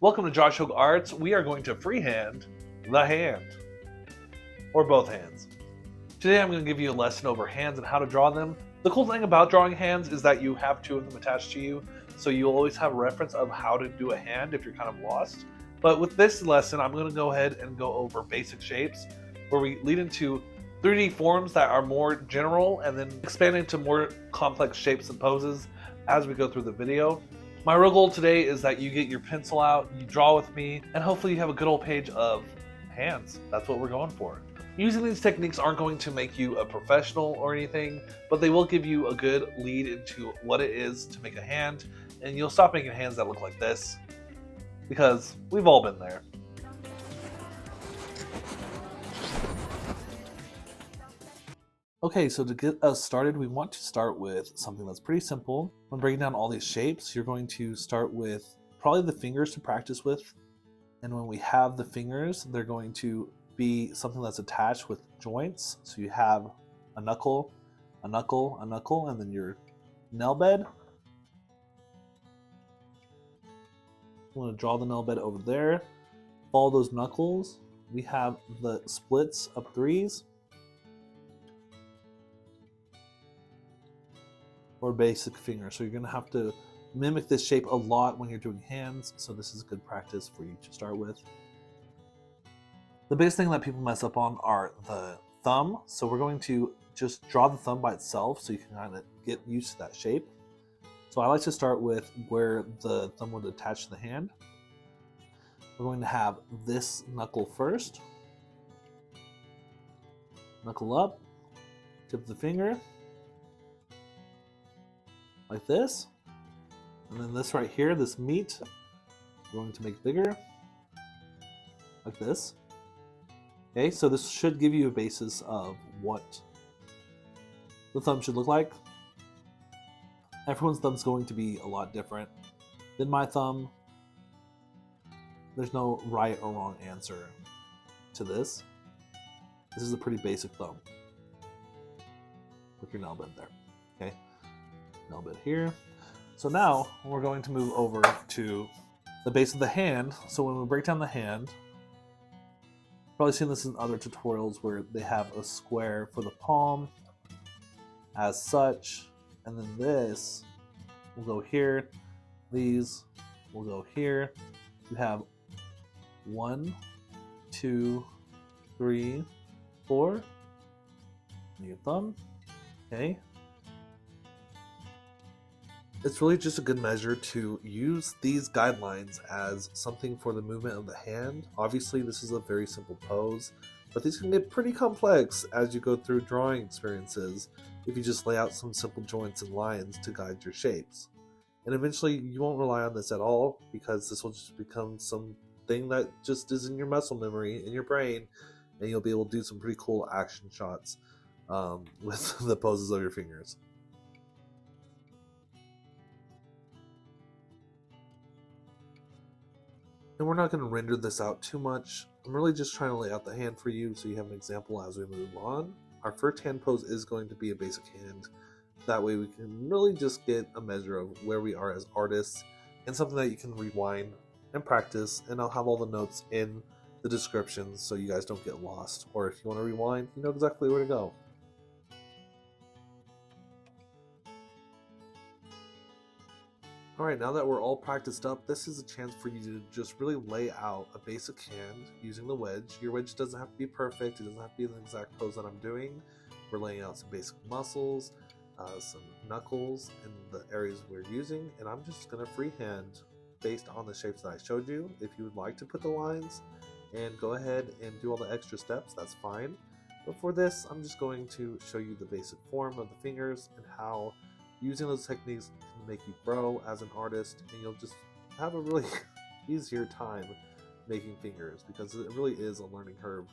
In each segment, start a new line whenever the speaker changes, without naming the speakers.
Welcome to Josh Hogue Arts. We are going to freehand the hand, or both hands. Today I'm going to give you a lesson over hands and how to draw them. The cool thing about drawing hands is that you have two of them attached to you, so you always have a reference of how to do a hand if you're kind of lost. But with this lesson, I'm going to go ahead and go over basic shapes, where we lead into 3D forms that are more general and then expand into more complex shapes and poses as we go through the video. My real goal today is that you get your pencil out, you draw with me, and hopefully you have a good old page of hands. That's what we're going for. Using these techniques aren't going to make you a professional or anything, but they will give you a good lead into what it is to make a hand, and you'll stop making hands that look like this, because we've all been there. Okay, so to get us started, we want to start with something that's pretty simple. When breaking down all these shapes, you're going to start with probably the fingers to practice with. And when we have the fingers, they're going to be something that's attached with joints. So you have a knuckle, a knuckle, a knuckle, and then your nail bed. I'm going to draw the nail bed over there. Follow those knuckles. We have the splits of threes, or basic finger. So you're going to have to mimic this shape a lot when you're doing hands, so this is good practice for you to start with. The biggest thing that people mess up on are the thumb, so we're going to just draw the thumb by itself so you can kind of get used to that shape. So I like to start with where the thumb would attach to the hand. We're going to have this knuckle first. Knuckle up, tip of the finger, like this. And then this right here, this meat, we're going to make bigger, like this. Okay, so this should give you a basis of what the thumb should look like. Everyone's thumb is going to be a lot different than my thumb. There's no right or wrong answer to this. This is a pretty basic thumb. With your nail bed there, okay? Nail bed here. So now we're going to move over to the base of the hand. So when we break down the hand, you've probably seen this in other tutorials where they have a square for the palm as such, and then this will go here, these will go here. You have 1, 2, 3, 4, and your thumb, okay? It's really just a good measure to use these guidelines as something for the movement of the hand. Obviously, this is a very simple pose, but these can get pretty complex as you go through drawing experiences if you just lay out some simple joints and lines to guide your shapes. And eventually, you won't rely on this at all because this will just become something that just is in your muscle memory, in your brain, and you'll be able to do some pretty cool action shots with the poses of your fingers. And we're not going to render this out too much. I'm really just trying to lay out the hand for you so you have an example as we move on. Our first hand pose is going to be a basic hand. That way we can really just get a measure of where we are as artists and something that you can rewind and practice. And I'll have all the notes in the description so you guys don't get lost. Or if you want to rewind, you know exactly where to go. Alright, now that we're all practiced up, this is a chance for you to just really lay out a basic hand using the wedge. Your wedge doesn't have to be perfect, it doesn't have to be the exact pose that I'm doing. We're laying out some basic muscles, some knuckles in the areas we're using, and I'm just going to freehand based on the shapes that I showed you. If you would like to put the lines and go ahead and do all the extra steps, that's fine. But for this, I'm just going to show you the basic form of the fingers and how using those techniques can make you grow as an artist, and you'll just have a really easier time making fingers because it really is a learning curve.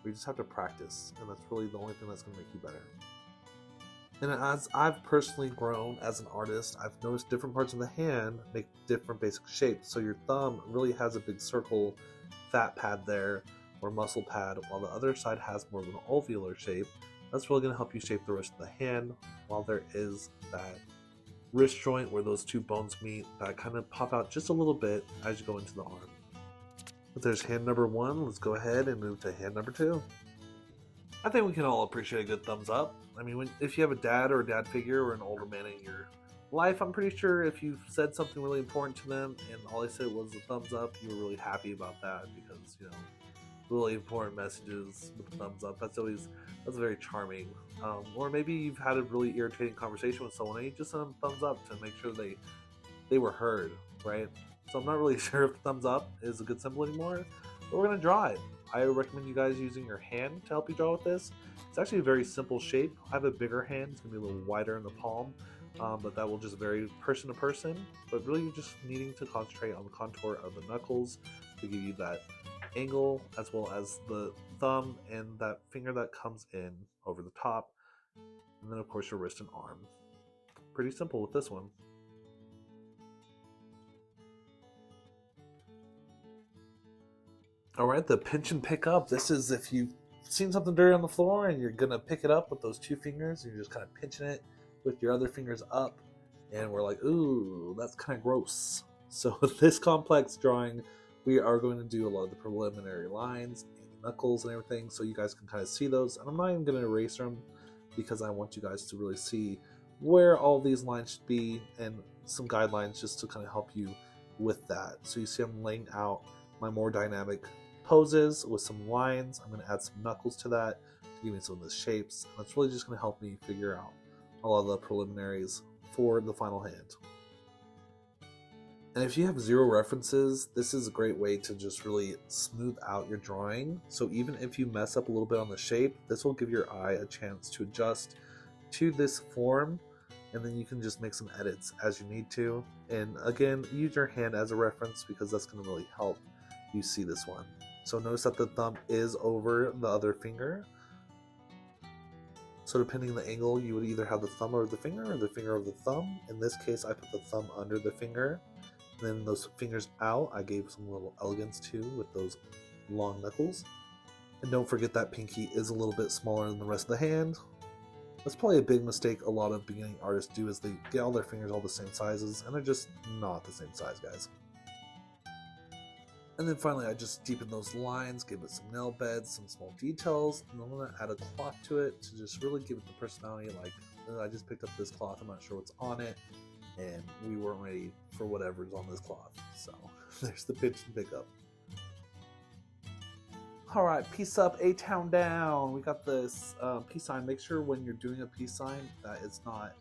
We just have to practice, and that's really the only thing that's going to make you better. And as I've personally grown as an artist, I've noticed different parts of the hand make different basic shapes. So your thumb really has a big circle fat pad there, or muscle pad, while the other side has more of an alveolar shape. That's really going to help you shape the rest of the hand, while there is that wrist joint where those two bones meet that kind of pop out just a little bit as you go into the arm. If there's hand number 1, let's go ahead and move to hand number 2. I think we can all appreciate a good thumbs up. I mean, if you have a dad or a dad figure or an older man in your life, I'm pretty sure if you've said something really important to them and all they said was a thumbs up, you were really happy about that because, you know, really important messages with a thumbs up. That's very charming. Or maybe you've had a really irritating conversation with someone and you just sent them a thumbs up to make sure they were heard, right? So I'm not really sure if the thumbs up is a good symbol anymore, but we're gonna draw it. I recommend you guys using your hand to help you draw with this. It's actually a very simple shape. I have a bigger hand, it's gonna be a little wider in the palm, but that will just vary person to person. But really you're just needing to concentrate on the contour of the knuckles to give you that angle, as well as the thumb and that finger that comes in over the top, and then of course your wrist and arm. Pretty simple with this one. Alright, the pinch and pick up. This is if you've seen something dirty on the floor and you're gonna pick it up with those 2 fingers, and you're just kind of pinching it with your other fingers up, and we're like, ooh, that's kind of gross. So with this complex drawing, we are going to do a lot of the preliminary lines and the knuckles and everything, so you guys can kind of see those. And I'm not even going to erase them because I want you guys to really see where all these lines should be and some guidelines just to kind of help you with that. So you see I'm laying out my more dynamic poses with some lines. I'm going to add some knuckles to that to give me some of the shapes. And that's really just going to help me figure out a lot of the preliminaries for the final hand. And if you have 0 references, this is a great way to just really smooth out your drawing. So even if you mess up a little bit on the shape, this will give your eye a chance to adjust to this form, and then you can just make some edits as you need to. And again, use your hand as a reference because that's going to really help you see this one. So notice that the thumb is over the other finger. So depending on the angle, you would either have the thumb over the finger or the finger over the thumb. In this case, I put the thumb under the finger. Then those fingers out, I gave some little elegance to with those long knuckles. And don't forget that pinky is a little bit smaller than the rest of the hand. That's probably a big mistake a lot of beginning artists do, is they get all their fingers all the same sizes, and they're just not the same size, guys. And then finally, I just deepen those lines, give it some nail beds, some small details, and I'm going to add a cloth to it to just really give it the personality. Like, I just picked up this cloth, I'm not sure what's on it, and we weren't ready for whatever's on this cloth. So there's the pinch and pick up. Alright, peace up, A-Town down. We got this peace sign. Make sure when you're doing a peace sign that it's not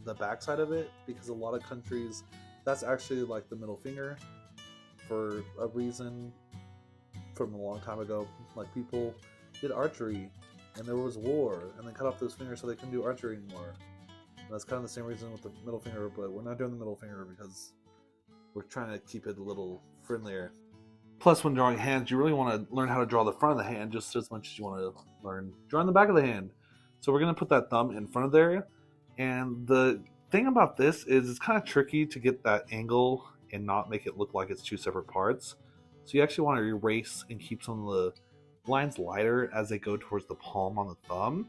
the backside of it, because a lot of countries, that's actually like the middle finger for a reason from a long time ago. Like, people did archery and there was war and they cut off those fingers so they couldn't do archery anymore. And that's kind of the same reason with the middle finger, but we're not doing the middle finger because we're trying to keep it a little friendlier. Plus, when drawing hands, you really want to learn how to draw the front of the hand just as much as you want to learn drawing the back of the hand. So we're going to put that thumb in front of there. And the thing about this is it's kind of tricky to get that angle and not make it look like it's 2 separate parts. So you actually want to erase and keep some of the lines lighter as they go towards the palm on the thumb.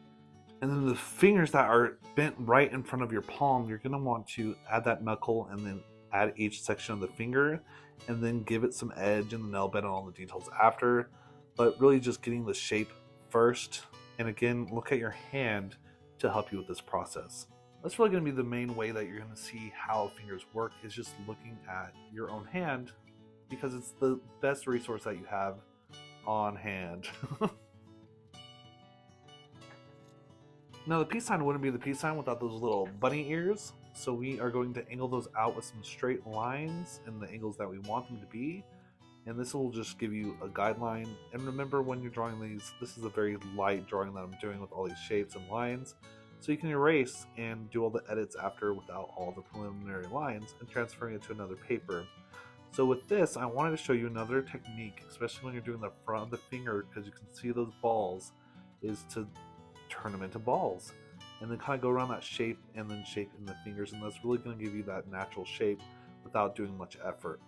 And then the fingers that are bent right in front of your palm, you're going to want to add that knuckle and then add each section of the finger, and then give it some edge and the nail bed and all the details after. But really just getting the shape first. And again, look at your hand to help you with this process. That's really going to be the main way that you're going to see how fingers work, is just looking at your own hand, because it's the best resource that you have on hand. Now the peace sign wouldn't be the peace sign without those little bunny ears. So we are going to angle those out with some straight lines in the angles that we want them to be. And this will just give you a guideline. And remember, when you're drawing these, this is a very light drawing that I'm doing with all these shapes and lines. So you can erase and do all the edits after without all the preliminary lines and transferring it to another paper. So with this, I wanted to show you another technique, especially when you're doing the front of the finger, because you can see those balls, is to turn them into balls. And then kind of go around that shape and then shape in the fingers, and that's really going to give you that natural shape without doing much effort.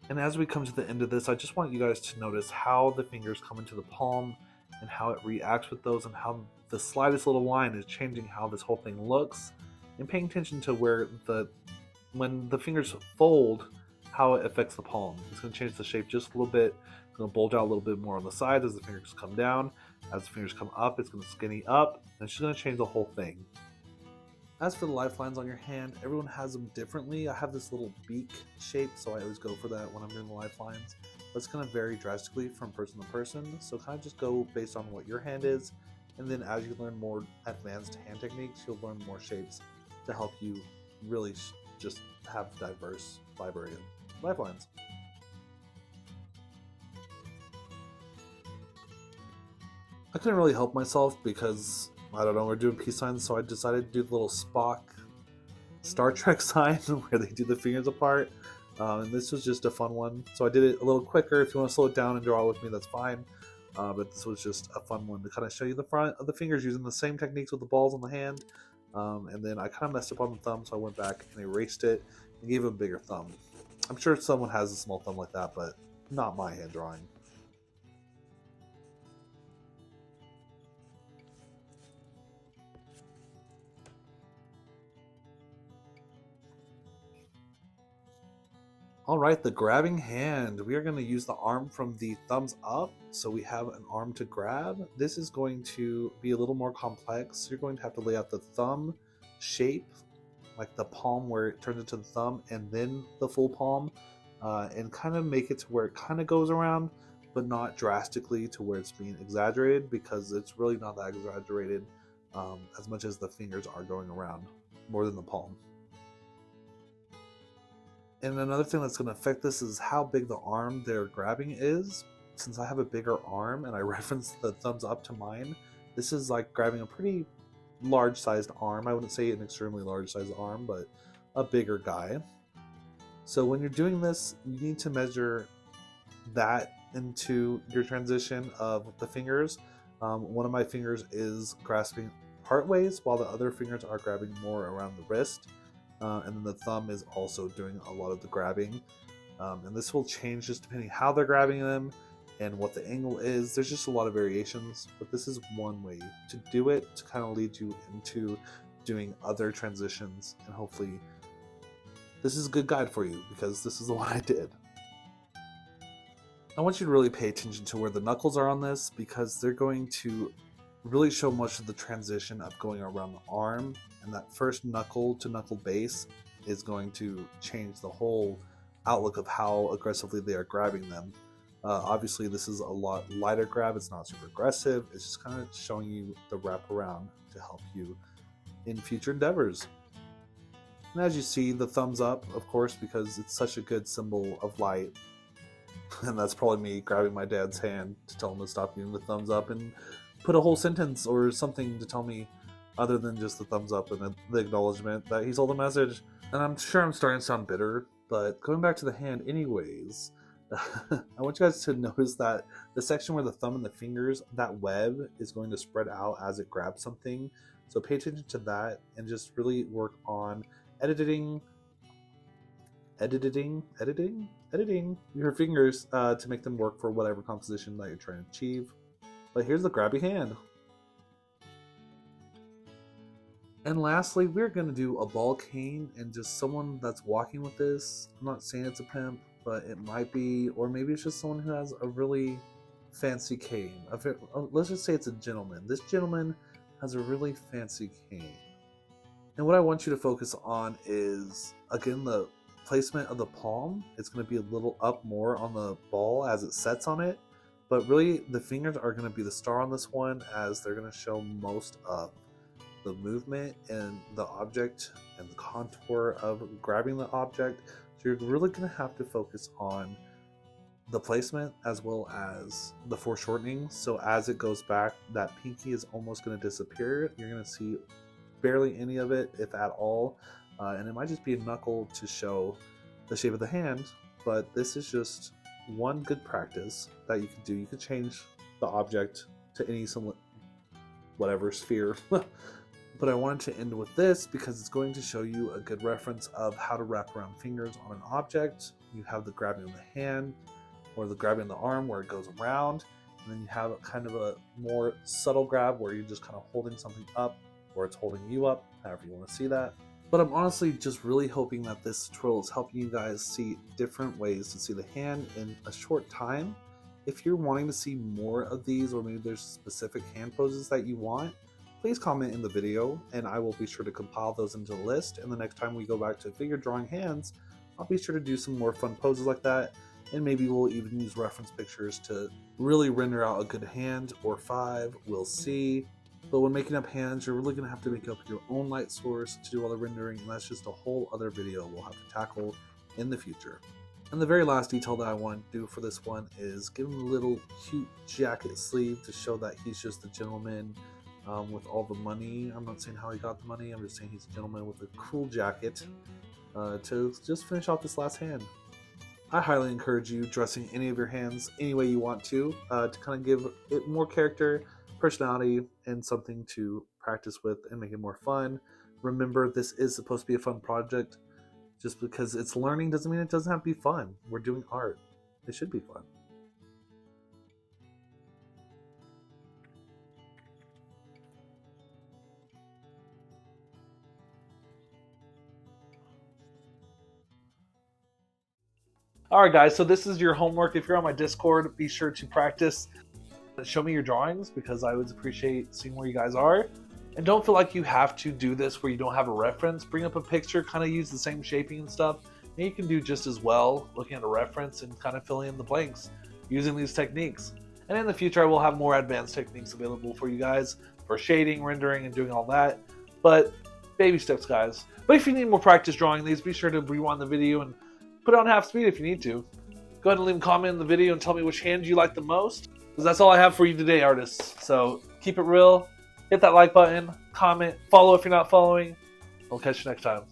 And as we come to the end of this, I just want you guys to notice how the fingers come into the palm and how it reacts with those, and how the slightest little line is changing how this whole thing looks. and paying attention to when the fingers fold, how it affects the palm. It's going to change the shape just a little bit. It's going to bulge out a little bit more on the sides as the fingers come down. As the fingers come up, it's going to skinny up, and it's just going to change the whole thing. As for the lifelines on your hand, everyone has them differently. I have this little beak shape, so I always go for that when I'm doing the lifelines. But it's going to vary drastically from person to person, so kind of just go based on what your hand is. And then as you learn more advanced hand techniques, you'll learn more shapes to help you really just have a diverse library of lifelines. I couldn't really help myself because, I don't know, we're doing peace signs, so I decided to do the little Spock Star Trek sign where they do the fingers apart. And this was just a fun one. So I did it a little quicker. If you want to slow it down and draw with me, that's fine. But this was just a fun one to kind of show you the front of the fingers using the same techniques with the balls on the hand. And then I kind of messed up on the thumb, so I went back and erased it and gave it a bigger thumb. I'm sure someone has a small thumb like that, but not my hand drawing. Alright, the grabbing hand. We are going to use the arm from the thumbs up, so we have an arm to grab. This is going to be a little more complex. You're going to have to lay out the thumb shape, like the palm where it turns into the thumb, and then the full palm, and kind of make it to where it kind of goes around, but not drastically to where it's being exaggerated, because it's really not that exaggerated as much as the fingers are going around, more than the palm. And another thing that's going to affect this is how big the arm they're grabbing is. Since I have a bigger arm and I reference the thumbs up to mine, this is like grabbing a pretty large sized arm. I wouldn't say an extremely large sized arm, but a bigger guy. So when you're doing this, you need to measure that into your transition of the fingers. One of my fingers is grasping part ways while the other fingers are grabbing more around the wrist. And then the thumb is also doing a lot of the grabbing. And this will change just depending how they're grabbing them and what the angle is. There's just a lot of variations, but this is one way to do it to kind of lead you into doing other transitions. And hopefully this is a good guide for you, because this is the one I did. I want you to really pay attention to where the knuckles are on this, because they're going to really show much of the transition of going around the arm, and that first knuckle to knuckle base is going to change the whole outlook of how aggressively they are grabbing them. Obviously this is a lot lighter grab, it's not super aggressive, it's just kind of showing you the wraparound to help you in future endeavors. And as you see, the thumbs up, of course, because it's such a good symbol of light. And that's probably me grabbing my dad's hand to tell him to stop giving the thumbs up and put a whole sentence or something to tell me other than just the thumbs up and the acknowledgement that he saw the message. And I'm sure I'm starting to sound bitter, but going back to the hand anyways, I want you guys to notice that the section where the thumb and the fingers, that web is going to spread out as it grabs something. So pay attention to that and just really work on editing your fingers to make them work for whatever composition that you're trying to achieve. But here's the grabby hand. And lastly, we're going to do a ball cane and just someone that's walking with this. I'm not saying it's a pimp, but it might be, or maybe it's just someone who has a really fancy cane. Let's just say it's a gentleman. This gentleman has a really fancy cane. And what I want you to focus on is, again, the placement of the palm. It's going to be a little up more on the ball as it sets on it. But really, the fingers are going to be the star on this one, as they're going to show most of the movement and the object and the contour of grabbing the object. So you're really going to have to focus on the placement as well as the foreshortening. So as it goes back, that pinky is almost going to disappear. You're going to see barely any of it, if at all. And it might just be a knuckle to show the shape of the hand, but this is just one good practice that you can do. You can change the object to any whatever sphere. But I wanted to end with this because it's going to show you a good reference of how to wrap around fingers on an object. You have the grabbing of the hand or the grabbing of the arm where it goes around, and then you have kind of a more subtle grab where you're just kind of holding something up or it's holding you up. however you want to see that. But I'm honestly just really hoping that this tutorial is helping you guys see different ways to see the hand in a short time. If you're wanting to see more of these, or maybe there's specific hand poses that you want, please comment in the video and I will be sure to compile those into a list. And the next time we go back to figure drawing hands, I'll be sure to do some more fun poses like that. And maybe we'll even use reference pictures to really render out a good hand, or 5, we'll see. But when making up hands, you're really going to have to make up your own light source to do all the rendering, and that's just a whole other video we'll have to tackle in the future. And the very last detail that I want to do for this one is give him a little cute jacket sleeve to show that he's just a gentleman with all the money. I'm not saying how he got the money, I'm just saying he's a gentleman with a cool jacket to just finish off this last hand. I highly encourage you dressing any of your hands any way you want to kind of give it more character, personality, and something to practice with and make it more fun. Remember, this is supposed to be a fun project. Just because it's learning doesn't mean it doesn't have to be fun. We're doing art. It should be fun. Alright guys, so this is your homework. If you're on my Discord, be sure to practice. Show me your drawings because I would appreciate seeing where you guys are. And don't feel like you have to do this where you don't have a reference. Bring up a picture, kind of use the same shaping and stuff. And you can do just as well looking at a reference and kind of filling in the blanks using these techniques. And in the future, I will have more advanced techniques available for you guys for shading, rendering, and doing all that. But baby steps, guys. But if you need more practice drawing these, be sure to rewind the video and put it on half speed if you need to. Go ahead and leave a comment in the video and tell me which hand you like the most. Because that's all I have for you today, artists. So keep it real. Hit that like button, comment, follow if you're not following. I'll catch you next time.